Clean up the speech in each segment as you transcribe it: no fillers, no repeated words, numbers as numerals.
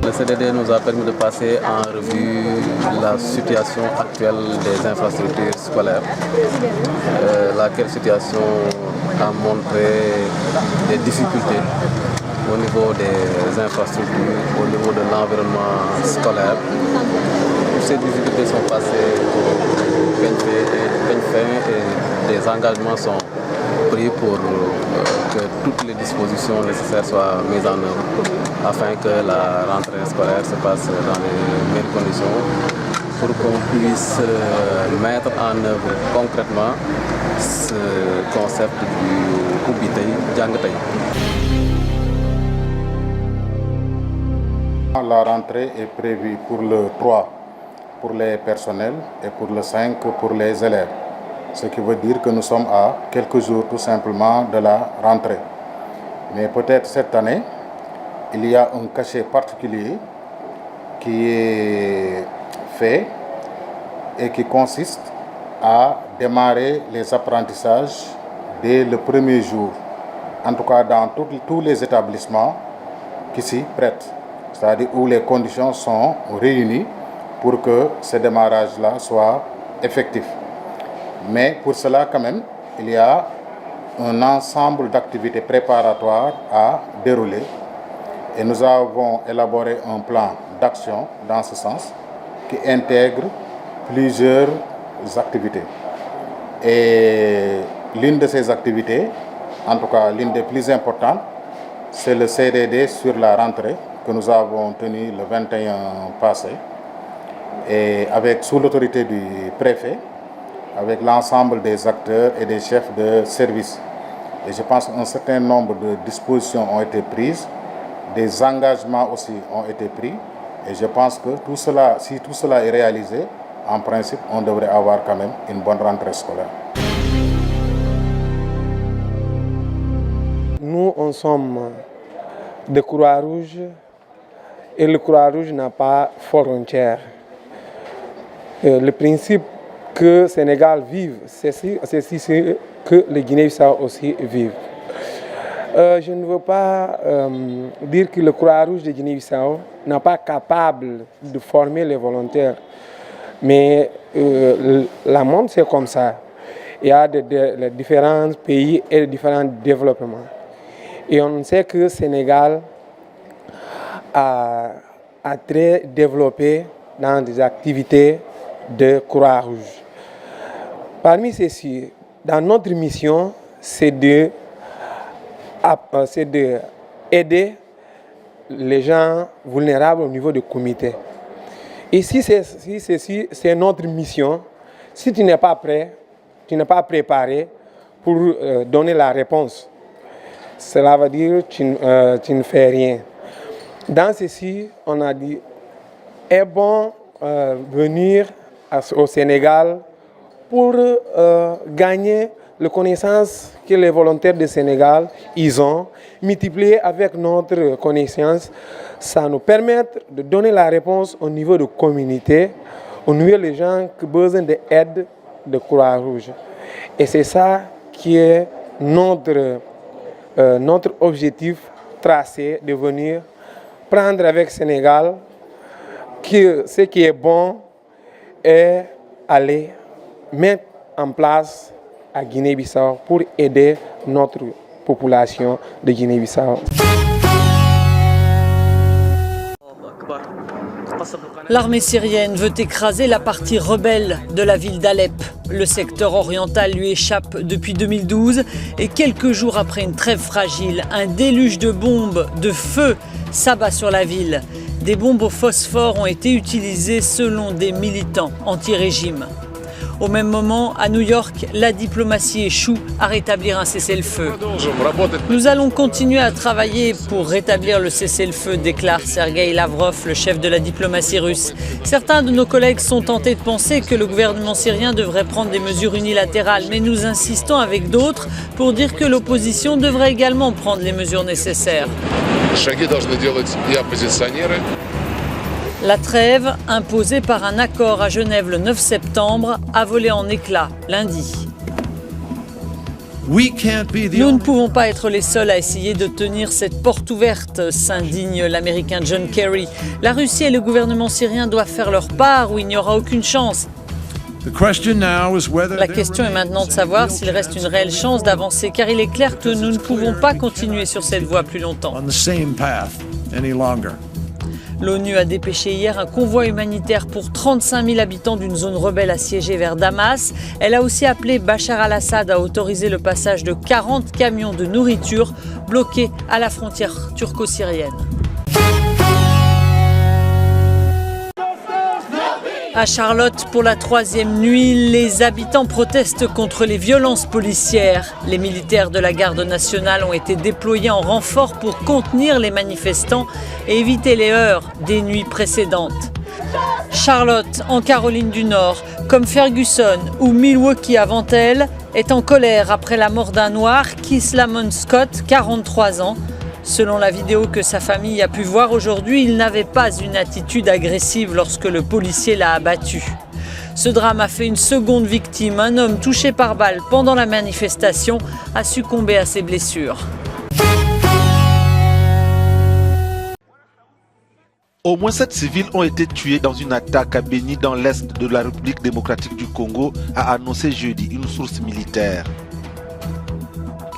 Le CDD nous a permis de passer en revue la situation actuelle des infrastructures scolaires, laquelle situation a montré des difficultés au niveau des infrastructures, au niveau de l'environnement scolaire. Ces difficultés sont passées au peigne fin et des engagements sont pris pour que toutes les dispositions nécessaires soient mises en œuvre afin que la rentrée scolaire se passe dans les meilleures conditions pour qu'on puisse mettre en œuvre concrètement ce concept du Ubbi Tay Jàng Tay. La rentrée est prévue pour le 3 pour les personnels et pour le 5 pour les élèves. Ce qui veut dire que nous sommes à quelques jours tout simplement de la rentrée. Mais peut-être cette année, il y a un cachet particulier qui est fait et qui consiste à démarrer les apprentissages dès le premier jour, en tout cas dans tous les établissements qui s'y prêtent, c'est-à-dire où les conditions sont réunies pour que ce démarrage-là soit effectif. Mais pour cela, quand même, il y a un ensemble d'activités préparatoires à dérouler. Et nous avons élaboré un plan d'action dans ce sens qui intègre plusieurs activités. Et l'une de ces activités, en tout cas l'une des plus importantes, c'est le CDD sur la rentrée que nous avons tenu le 21 passé, et sous l'autorité du préfet, avec l'ensemble des acteurs et des chefs de service. Et je pense qu'un certain nombre de dispositions ont été prises, des engagements aussi ont été pris, et je pense que tout cela, si tout cela est réalisé, en principe, on devrait avoir quand même une bonne rentrée scolaire. Nous, on sommes de Croix-Rouge, et le Croix-Rouge n'a pas frontière. Le principe que le Sénégal vive, c'est ce que le Guinée-Bissau aussi vive. Je ne veux pas dire que le Croix-Rouge de Guinée-Bissau n'est pas capable de former les volontaires, mais le monde c'est comme ça. Il y a les différents pays et les différents développements. Et on sait que le Sénégal a très développé dans des activités de Croix-Rouge. Parmi ceux-ci, dans notre mission, c'est d'aider les gens vulnérables au niveau du comité. Et si c'est notre mission, si tu n'es pas prêt, tu n'es pas préparé pour donner la réponse, cela veut dire que tu ne fais rien. Dans ceci, on a dit, est bon venir au Sénégal pour gagner la connaissance que les volontaires du Sénégal ils ont, multiplié avec notre connaissance, ça nous permet de donner la réponse au niveau de la communauté, au niveau des gens qui ont besoin d'aide de Croix-Rouge. Et c'est ça qui est notre objectif tracé, de venir prendre avec le Sénégal ce qui est bon et aller mettre en place à Guinée-Bissau pour aider notre population de Guinée-Bissau. L'armée syrienne veut écraser la partie rebelle de la ville d'Alep. Le secteur oriental lui échappe depuis 2012 et quelques jours après une trêve fragile, un déluge de bombes, de feu s'abat sur la ville. Des bombes au phosphore ont été utilisées selon des militants anti-régime. Au même moment, à New York, la diplomatie échoue à rétablir un cessez-le-feu. Nous allons continuer à travailler pour rétablir le cessez-le-feu, déclare Sergueï Lavrov, le chef de la diplomatie russe. Certains de nos collègues sont tentés de penser que le gouvernement syrien devrait prendre des mesures unilatérales, mais nous insistons avec d'autres pour dire que l'opposition devrait également prendre les mesures nécessaires. La trêve, imposée par un accord à Genève le 9 septembre, a volé en éclats lundi. Nous ne pouvons pas être les seuls à essayer de tenir cette porte ouverte, s'indigne l'Américain John Kerry. La Russie et le gouvernement syrien doivent faire leur part ou il n'y aura aucune chance. La question est maintenant de savoir s'il reste une réelle chance d'avancer, car il est clair que nous ne pouvons pas continuer sur cette voie plus longtemps. L'ONU a dépêché hier un convoi humanitaire pour 35 000 habitants d'une zone rebelle assiégée vers Damas. Elle a aussi appelé Bachar al-Assad à autoriser le passage de 40 camions de nourriture bloqués à la frontière turco-syrienne. À Charlotte, pour la 3e nuit, les habitants protestent contre les violences policières. Les militaires de la garde nationale ont été déployés en renfort pour contenir les manifestants et éviter les heurts des nuits précédentes. Charlotte, en Caroline du Nord, comme Ferguson ou Milwaukee avant elle, est en colère après la mort d'un noir, Keith Lamont Scott, 43 ans. Selon la vidéo que sa famille a pu voir aujourd'hui, il n'avait pas une attitude agressive lorsque le policier l'a abattu. Ce drame a fait une seconde victime. Un homme touché par balle pendant la manifestation a succombé à ses blessures. Au moins 7 civils ont été tués dans une attaque à Beni dans l'est de la République démocratique du Congo, a annoncé jeudi une source militaire.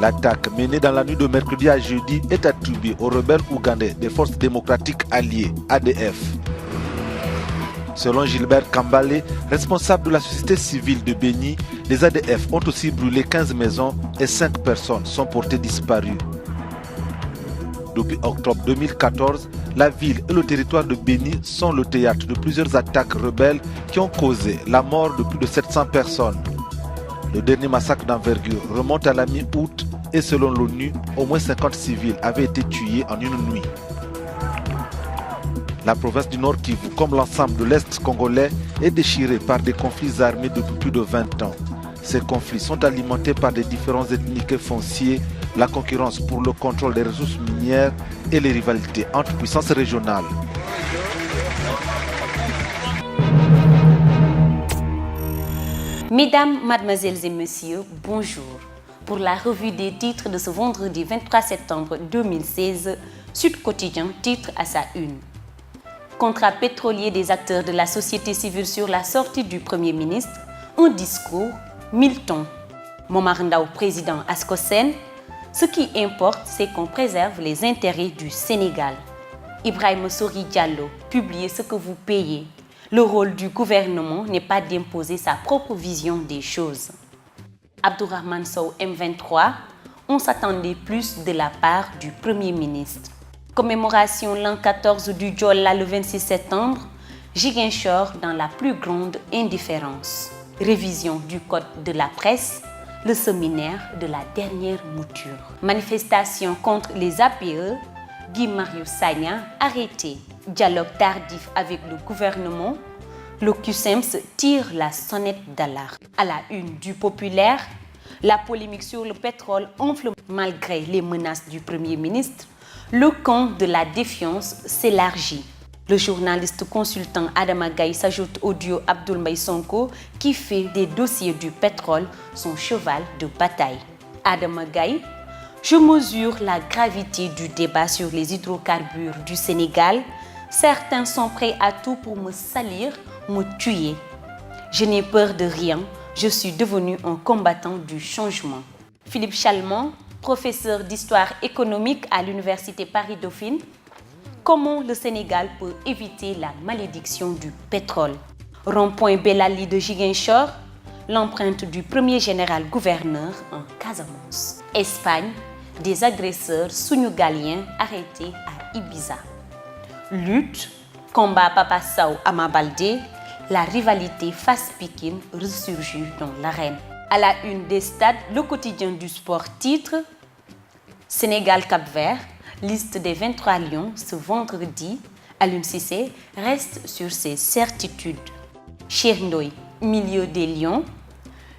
L'attaque menée dans la nuit de mercredi à jeudi est attribuée aux rebelles ougandais des forces démocratiques alliées, ADF. Selon Gilbert Kambale, responsable de la société civile de Beni, les ADF ont aussi brûlé 15 maisons et 5 personnes sont portées disparues. Depuis octobre 2014, la ville et le territoire de Beni sont le théâtre de plusieurs attaques rebelles qui ont causé la mort de plus de 700 personnes. Le dernier massacre d'envergure remonte à la mi-août et selon l'ONU, au moins 50 civils avaient été tués en une nuit. La province du Nord Kivu, comme l'ensemble de l'Est congolais, est déchirée par des conflits armés depuis plus de 20 ans. Ces conflits sont alimentés par des différences ethniques et fonciers, la concurrence pour le contrôle des ressources minières et les rivalités entre puissances régionales. Mesdames, mademoiselles et messieurs, bonjour. Pour la revue des titres de ce vendredi 23 septembre 2016, Sud Quotidien titre à sa une. Contrat pétrolier des acteurs de la société civile sur la sortie du Premier ministre, un discours, 1000 tons. Momar Ndao, président Ascosen, ce qui importe, c'est qu'on préserve les intérêts du Sénégal. Ibrahima Sori Diallo, publiez ce que vous payez. Le rôle du gouvernement n'est pas d'imposer sa propre vision des choses. Abdourahmane Sow, M23, on s'attendait plus de la part du Premier ministre. Commémoration l'an 14 du Diola le 26 septembre, Ziguinchor dans la plus grande indifférence. Révision du code de la presse, le séminaire de la dernière mouture. Manifestation contre les APE, Guy Marius Sagna arrêté. Dialogue tardif avec le gouvernement, le QSEMS tire la sonnette d'alarme. À la une du Populaire, la polémique sur le pétrole enfle malgré les menaces du Premier ministre. Le camp de la défiance s'élargit. Le journaliste consultant Adama Gaye s'ajoute au duo Abdoul Mbaye Sonko qui fait des dossiers du pétrole son cheval de bataille. Adama Gaye: je mesure la gravité du débat sur les hydrocarbures du Sénégal. Certains sont prêts à tout pour me salir, me tuer. Je n'ai peur de rien, je suis devenu un combattant du changement. Philippe Chalmont, professeur d'histoire économique à l'université Paris-Dauphine. Comment le Sénégal peut éviter la malédiction du pétrole? Rond-point Belali de Ziguinchor, l'empreinte du premier général-gouverneur en Casamance. Espagne, des agresseurs sénégaliens arrêtés à Ibiza. Lutte, combat Papa Sow Ama Baldé, la rivalité Fass-Pikine ressurgit dans l'arène. À la une des stades, le quotidien du sport titre Sénégal-Cap-Vert, liste des 23 lions ce vendredi. Aliou Cissé reste sur ses certitudes. Cheikh Ndoye, milieu des lions,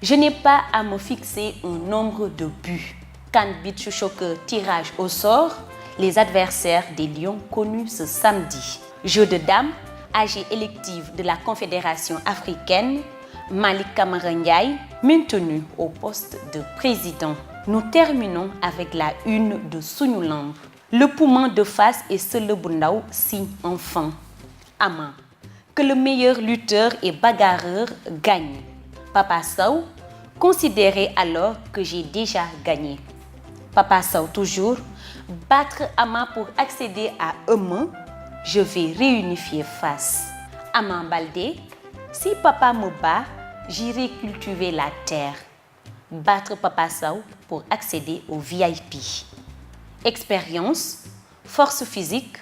je n'ai pas à me fixer un nombre de buts. CAN Beach Soccer, tirage au sort, les adversaires des lions connus ce samedi. Jeu de dames, AG élective de la Confédération africaine, Malick Camara Ndiaye, maintenu au poste de président. Nous terminons avec la une de Sunu Lamb. Le poumon de face et Sele bu Ndaw signe enfin. Ama, que le meilleur lutteur et bagarreur gagne. Papa Sow considérait alors que j'ai déjà gagné. Papa Sow toujours, battre Ama pour accéder à Eumeu, je vais réunifier face. Ama Baldé, si papa me bat, j'irai cultiver la terre. Battre Papa Sow pour accéder au VIP. Expérience, force physique,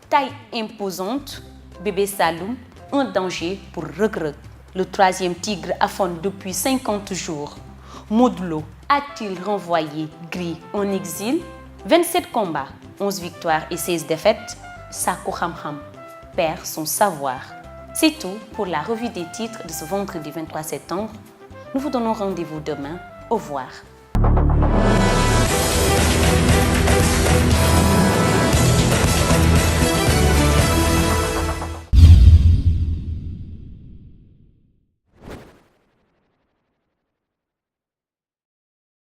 taille imposante, bébé Saloum, un danger pour Reug Reug. Le troisième tigre affronte depuis 50 jours. Modou Lo a-t-il renvoyé Gris en exil? 27 combats, 11 victoires et 16 défaites. Sakho Xam Xam perd son savoir. C'est tout pour la revue des titres de ce vendredi 23 septembre. Nous vous donnons rendez-vous demain. Au revoir.